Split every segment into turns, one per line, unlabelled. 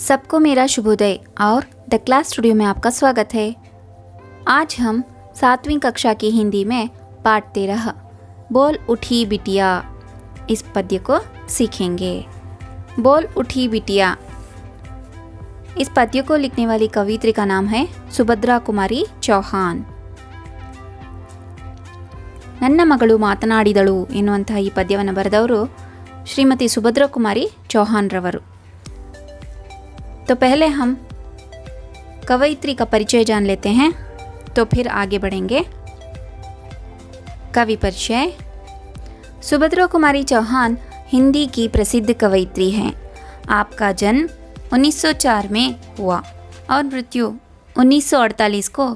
सबको मेरा शुभोदय और द क्लास स्टूडियो में आपका स्वागत है। आज हम 7वीं कक्षा की हिंदी में पाठ 13 बोल उठी बिटिया इस पद्य को सीखेंगे। बोल उठी बिटिया। इस पद्य को लिखने वाली कवियत्री का नाम है सुभद्रा कुमारी चौहान। ನನ್ನ ಮಗಳು ಮಾತನಾಡಿದಳು ಎನ್ನುವಂತಹ ಈ ಪದ್ಯವನ್ನು ಬರೆದವರು ಶ್ರೀಮತಿ ಸುಭದ್ರಾ ಕುಮಾರಿ ಚೌಹಾನ್ ರವರು। तो पहले हम कवयित्री का परिचय जान लेते हैं, तो फिर आगे बढ़ेंगे। कवि परिचय। सुभद्रा कुमारी चौहान हिंदी की प्रसिद्ध कवयित्री हैं। आपका जन्म 1904 में हुआ और मृत्यु 1948 को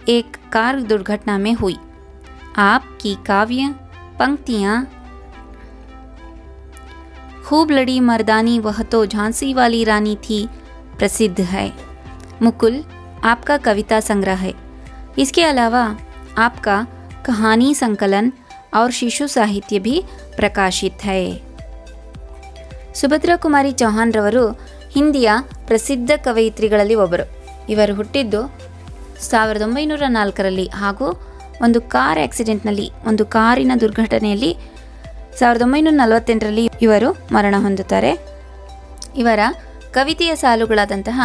एक कार दुर्घटना में हुई। आपकी काव्य पंक्तियाँ खूब लड़ी मर्दानी वह तो झांसी वाली रानी थी प्रसिद्ध है। मुकुल आपका कविता संग्रह है। इसके अलावा आपका कहानी संकलन और शिशु साहित्य भी प्रकाशित है। ಸುಭದ್ರಾ ಕುಮಾರಿ ಚೌಹಾನ್ ರವರು ಹಿಂದಿಯ ಪ್ರಸಿದ್ಧ ಕವಯಿತ್ರಿಗಳಲ್ಲಿ ಒಬ್ಬರು। ಇವರು ಹುಟ್ಟಿದ್ದು 1904ರಲ್ಲಿ ಹಾಗೂ ಒಂದು ಕಾರ್ ಆಕ್ಸಿಡೆಂಟ್ನಲ್ಲಿ, ಒಂದು ಕಾರಿನ ದುರ್ಘಟನೆಯಲ್ಲಿ 1948ರಲ್ಲಿ ಇವರು ಮರಣ ಹೊಂದುತ್ತಾರೆ। ಇವರ ಕವಿತೆಯ ಸಾಲುಗಳಾದಂತಹ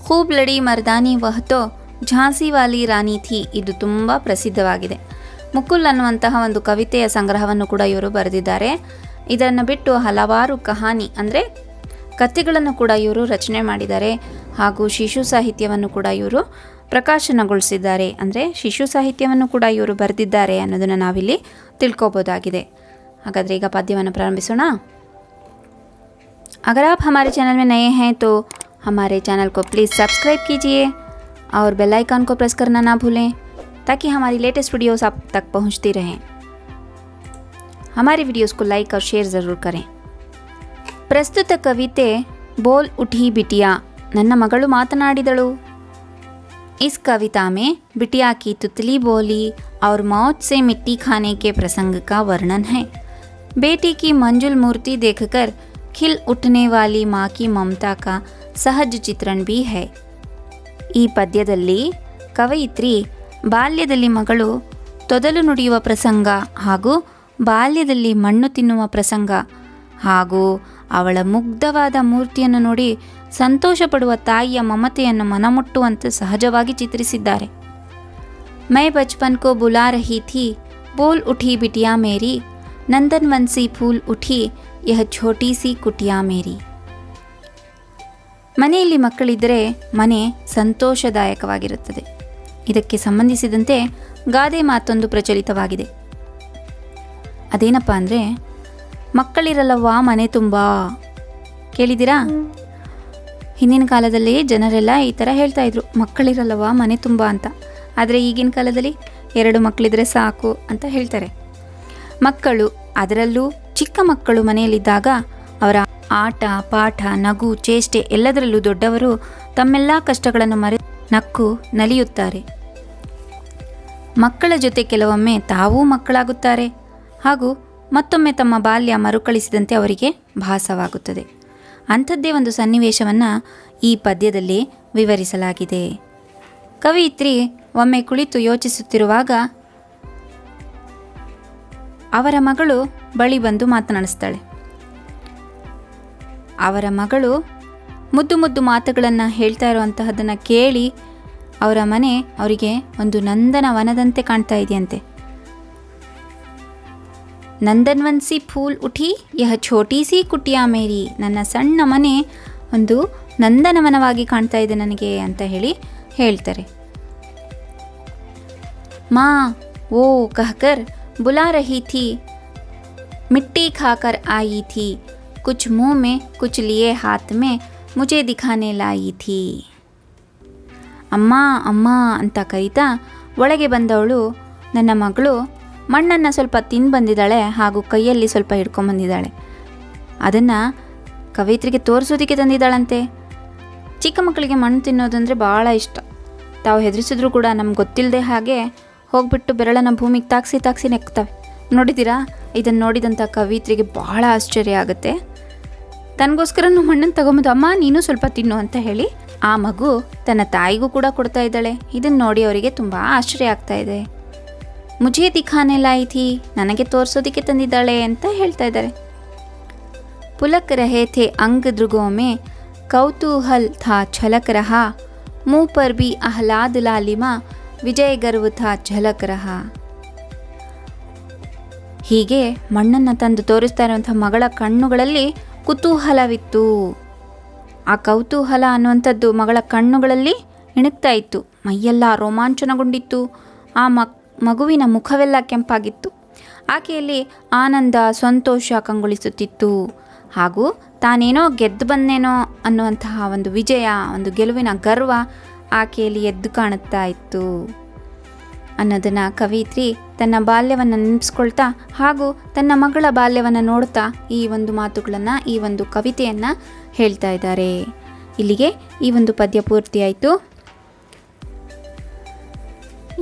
ಖೂಬ್ ಲಡಿ ಮರ್ದಾನಿ ವಹತೋ ಝಾನ್ಸಿ ವಾಲಿ ರಾಣಿ ಥಿ ಇದು ತುಂಬ ಪ್ರಸಿದ್ಧವಾಗಿದೆ। ಮುಕುಲ್ ಅನ್ನುವಂತಹ ಒಂದು ಕವಿತೆಯ ಸಂಗ್ರಹವನ್ನು ಕೂಡ ಇವರು ಬರೆದಿದ್ದಾರೆ। ಇದನ್ನು ಬಿಟ್ಟು ಹಲವಾರು ಕಹಾನಿ ಅಂದರೆ ಕಥೆಗಳನ್ನು ಕೂಡ ಇವರು ರಚನೆ ಮಾಡಿದ್ದಾರೆ ಹಾಗೂ ಶಿಶು ಸಾಹಿತ್ಯವನ್ನು ಕೂಡ ಇವರು ಪ್ರಕಾಶನಗೊಳಿಸಿದ್ದಾರೆ, ಅಂದರೆ ಶಿಶು ಸಾಹಿತ್ಯವನ್ನು ಕೂಡ ಇವರು ಬರೆದಿದ್ದಾರೆ ಅನ್ನೋದನ್ನು ನಾವಿಲ್ಲಿ ತಿಳ್ಕೊಬೋದಾಗಿದೆ। ಹಾಗಾದರೆ ಈಗ ಪದ್ಯವನ್ನು ಪ್ರಾರಂಭಿಸೋಣ। अगर आप हमारे चैनल में नए हैं तो हमारे चैनल को प्लीज़ सब्सक्राइब कीजिए और बेल आइकन को प्रेस करना ना भूलें ताकि हमारी लेटेस्ट वीडियोस आप तक पहुंचती रहें। हमारी वीडियोस को लाइक और शेयर ज़रूर करें। प्रस्तुत कविते बोल उठी बिटिया ನನ್ನ ಮಗಳು ಮಾತನಾಡಿದಳು। इस कविता में बिटिया की तुतली बोली और मौत से मिट्टी खाने के प्रसंग का वर्णन है। बेटी की मंजुल मूर्ति देखकर खिल उठने वाली माँ की ममता का सहज चित्रण भी है। ಈ ಪದ್ಯದಲ್ಲಿ ಕವಯಿತ್ರಿ ಬಾಲ್ಯದಲ್ಲಿ ಮಗಳು ತೊದಲು ನುಡಿಯುವ ಪ್ರಸಂಗ ಹಾಗೂ ಬಾಲ್ಯದಲ್ಲಿ ಮಣ್ಣು ತಿನ್ನುವ ಪ್ರಸಂಗ ಹಾಗೂ ಅವಳ ಮುಗ್ಧವಾದ ಮೂರ್ತಿಯನ್ನು ನೋಡಿ ಸಂತೋಷ ಪಡುವ ತಾಯಿಯ ಮಮತೆಯನ್ನು ಮನಮುಟ್ಟುವಂತೆ ಸಹಜವಾಗಿ ಚಿತ್ರಿಸಿದ್ದಾರೆ। ಮೈ ಬಚ್ಪನ್ ಕೋ ಬುಲಾ ರಹಿ ಥಿ ಬೋಲ್ ಉಠಿ ಬಿಟಿಯಾ ಮೇರಿ ನಂದನ್ ವಂಸಿ ಫೂಲ್ ಉಠಿ ಯಹ ಛೋಟಿ ಸಿ ಕುಟಿಯಾ ಮೇರಿ। ಮನೆಯಲ್ಲಿ ಮಕ್ಕಳಿದ್ದರೆ ಮನೆ ಸಂತೋಷದಾಯಕವಾಗಿರುತ್ತದೆ। ಇದಕ್ಕೆ ಸಂಬಂಧಿಸಿದಂತೆ ಗಾದೆ ಮಾತೊಂದು ಪ್ರಚಲಿತವಾಗಿದೆ। ಅದೇನಪ್ಪ ಅಂದರೆ, ಮಕ್ಕಳಿರಲ್ಲವಾ ಮನೆ ತುಂಬ, ಕೇಳಿದ್ದೀರಾ? ಹಿಂದಿನ ಕಾಲದಲ್ಲಿ ಜನರೆಲ್ಲ ಈ ಥರ ಹೇಳ್ತಾ ಇದ್ರು, ಮಕ್ಕಳಿರಲ್ಲವಾ ಮನೆ ತುಂಬ ಅಂತ। ಆದರೆ ಈಗಿನ ಕಾಲದಲ್ಲಿ 2 ಮಕ್ಕಳಿದ್ರೆ ಸಾಕು ಅಂತ ಹೇಳ್ತಾರೆ। ಮಕ್ಕಳು, ಅದರಲ್ಲೂ ಚಿಕ್ಕ ಮಕ್ಕಳು ಮನೆಯಲ್ಲಿದ್ದಾಗ ಅವರ ಆಟ ಪಾಠ ನಗು ಚೇಷ್ಟೆ ಎಲ್ಲದರಲ್ಲೂ ದೊಡ್ಡವರು ತಮ್ಮೆಲ್ಲ ಕಷ್ಟಗಳನ್ನು ಮರೆತು ನಕ್ಕು ನಲಿಯುತ್ತಾರೆ। ಮಕ್ಕಳ ಜೊತೆ ಕೆಲವೊಮ್ಮೆ ತಾವೂ ಮಕ್ಕಳಾಗುತ್ತಾರೆ ಹಾಗೂ ಮತ್ತೊಮ್ಮೆ ತಮ್ಮ ಬಾಲ್ಯ ಮರುಕಳಿಸಿದಂತೆ ಅವರಿಗೆ ಭಾಸವಾಗುತ್ತದೆ। ಅಂಥದ್ದೇ ಒಂದು ಸನ್ನಿವೇಶವನ್ನು ಈ ಪದ್ಯದಲ್ಲಿ ವಿವರಿಸಲಾಗಿದೆ। ಕವಯಿತ್ರಿ ಒಮ್ಮೆ ಕುಳಿತು ಯೋಚಿಸುತ್ತಿರುವಾಗ ಅವರ ಮಗಳು ಬಳಿ ಬಂದು ಮಾತನಾಡಿಸ್ತಾಳೆ। ಅವರ ಮಗಳು ಮುದ್ದು ಮುದ್ದು ಮಾತುಗಳನ್ನು ಹೇಳ್ತಾ ಇರುವಂತಹದ್ದನ್ನು ಕೇಳಿ ಅವರ ಮನೆ ಅವರಿಗೆ ಒಂದು ನಂದನವನದಂತೆ ಕಾಣ್ತಾ ಇದೆಯಂತೆ। ನಂದನ್ವನ್ಸಿ ಫೂಲ್ ಉಠಿ ಯಹ ಛೋಟಿ ಸಿ ಕುಟಿಯಾ ಮೇರಿ, ನನ್ನ ಸಣ್ಣ ಮನೆ ಒಂದು ನಂದನವನವಾಗಿ ಕಾಣ್ತಾ ಇದೆ ನನಗೆ ಅಂತ ಹೇಳಿ ಹೇಳ್ತಾರೆ। ಮಾ ಓ ಕಹಕರ್ बुला रही थी मिट्टी खाकर आई थी कुछ मुंह में कुछ लिए हाथ में मुझे दिखाने लाई थी। ಅಮ್ಮ ಅಮ್ಮ ಅಂತ ಕರೀತಾ ಒಳಗೆ ಬಂದವಳು ನನ್ನ ಮಗಳು ಮಣ್ಣನ್ನು ಸ್ವಲ್ಪ ತಿಂದು ಬಂದಿದ್ದಾಳೆ ಹಾಗೂ ಕೈಯಲ್ಲಿ ಸ್ವಲ್ಪ ಹಿಡ್ಕೊಂಬಂದಿದ್ದಾಳೆ, ಅದನ್ನು ಕವಯಿತ್ರಿಗೆ ತೋರಿಸೋದಕ್ಕೆ ತಂದಿದ್ದಾಳಂತೆ। ಚಿಕ್ಕ ಮಕ್ಕಳಿಗೆ ಮಣ್ಣು ತಿನ್ನೋದಂದರೆ ಭಾಳ ಇಷ್ಟ। ತಾವು ಹೆದರಿಸಿದ್ರು ಕೂಡ ನಮ್ಗೆ ಗೊತ್ತಿಲ್ಲದೆ ಹಾಗೆ ಹೋಗ್ಬಿಟ್ಟು ಬೆರಳನ್ನು ಭೂಮಿಗೆ ತಾಕ್ಸಿ ನೆಕ್ತವೆ, ನೋಡಿದ್ದೀರಾ? ಇದನ್ನು ನೋಡಿದಂಥ ಕವಿತ್ರಿಗೆ ಬಹಳ ಆಶ್ಚರ್ಯ ಆಗುತ್ತೆ। ತನಗೋಸ್ಕರನೂ ಹಣ್ಣನ್ನು ತಗೊಂಬಂದು ಅಮ್ಮ ನೀನು ಸ್ವಲ್ಪ ತಿನ್ನು ಅಂತ ಹೇಳಿ ಆ ಮಗು ತನ್ನ ತಾಯಿಗೂ ಕೂಡ ಕೊಡ್ತಾ ಇದ್ದಾಳೆ. ಇದನ್ನು ನೋಡಿ ಅವರಿಗೆ ತುಂಬ ಆಶ್ಚರ್ಯ ಆಗ್ತಾ ಇದೆ. ಮುಜೆ ದಿಖಾನೆ ಲಾಯಿ ಥಿ, ನನಗೆ ತೋರಿಸೋದಕ್ಕೆ ತಂದಿದ್ದಾಳೆ ಅಂತ ಹೇಳ್ತಾ ಇದ್ದಾರೆ. पुलक रहे थे अंग दृगों में, कौतूहल था छलक रहा, मुंह पर भी आह्लाद लालिमा, विजय गर्व था झलक रहा. ಹೀಗೆ ಮಣ್ಣನ್ನು ತಂದು ತೋರಿಸ್ತಾ ಇರುವಂಥ ಮಗಳ ಕಣ್ಣುಗಳಲ್ಲಿ ಕುತೂಹಲವಿತ್ತು. ಆ ಕೌತೂಹಲ ಅನ್ನುವಂಥದ್ದು ಮಗಳ ಕಣ್ಣುಗಳಲ್ಲಿ ಇಣುಕ್ತಾ ಇತ್ತು. ಮೈಯೆಲ್ಲ ರೋಮಾಂಚನಗೊಂಡಿತ್ತು. ಆ ಮಗುವಿನ ಮುಖವೆಲ್ಲ ಕೆಂಪಾಗಿತ್ತು. ಆಕೆಯಲ್ಲಿ ಆನಂದ ಸಂತೋಷ ಕಂಗೊಳಿಸುತ್ತಿತ್ತು. ಹಾಗೂ ತಾನೇನೋ ಗೆದ್ದು ಬಂದೇನೋ ಅನ್ನುವಂತಹ ಒಂದು ವಿಜಯ, ಒಂದು ಗೆಲುವಿನ ಗರ್ವ ಆಕೆಯಲ್ಲಿ ಎದ್ದು ಕಾಣುತ್ತಾ ಇತ್ತು ಅನ್ನೋದನ್ನು ಕವಯಿತ್ರಿ ತನ್ನ ಬಾಲ್ಯವನ್ನು ನೆನೆಪಿಸ್ಕೊಳ್ತಾ ಹಾಗೂ ತನ್ನ ಮಗಳ ಬಾಲ್ಯವನ್ನು ನೋಡ್ತಾ ಈ ಒಂದು ಮಾತುಗಳನ್ನು, ಈ ಒಂದು ಕವಿತೆಯನ್ನು ಹೇಳ್ತಾ ಇದ್ದಾರೆ. ಇಲ್ಲಿಗೆ ಈ ಒಂದು ಪದ್ಯ ಪೂರ್ತಿಯಾಯಿತು.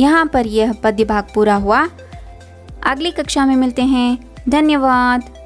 यहाँ पर यह पद्य भाग पूरा हुआ. अगली कक्षा में मिलते हैं. धन्यवाद.